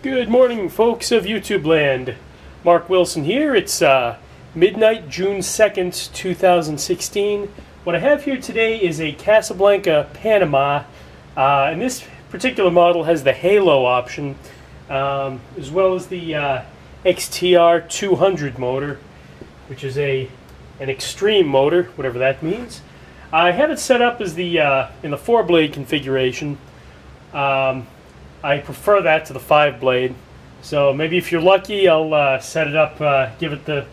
Good morning, folks of YouTube land. Mark Wilson here. It's midnight, June 2nd, 2016. What I have here today is a Casablanca Panama, and this particular model has the Halo option, as well as the XTR 200 motor, which is an extreme motor, whatever that means. I have it set up as the in the 4-blade configuration. I prefer that to the 5-blade. So maybe if you're lucky, I'll set it up, give it the,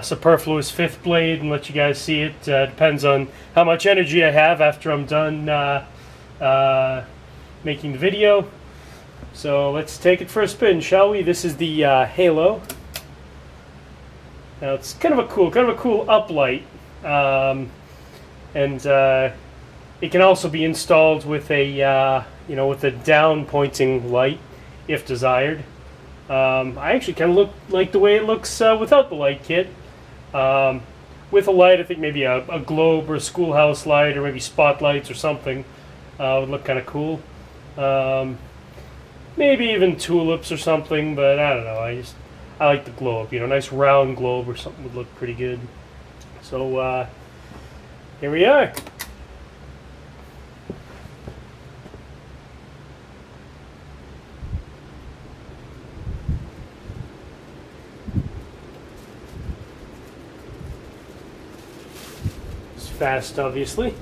superfluous 5th blade and let you guys see it. Depends on how much energy I have after I'm done making the video. So let's take it for a spin, shall we? This is the Halo. Now it's kind of a cool uplight, and it can also be installed with a with a down pointing light if desired. I actually kind of like the way it looks without the light kit. With a light, I think maybe a globe or a schoolhouse light or maybe spotlights or something would look kind of cool. Maybe even tulips or something, but I don't know. I like the globe. Nice round globe or something would look pretty good. So here we are. It's fast, obviously.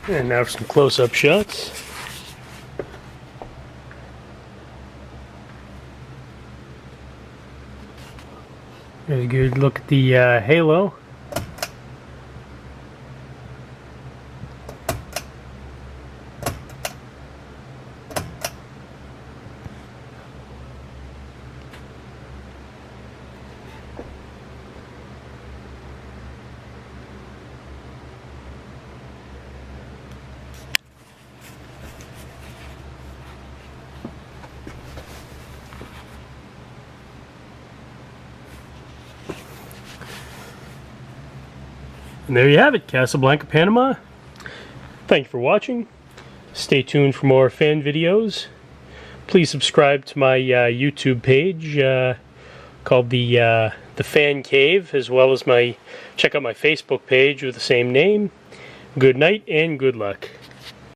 And now for some close-up shots. There's a good look at the halo. And there you have it, Casablanca Panama. Thank you for watching. Stay tuned for more fan videos. Please subscribe to my YouTube page called the Fancave, as well as check out my Facebook page with the same name. Good night and good luck.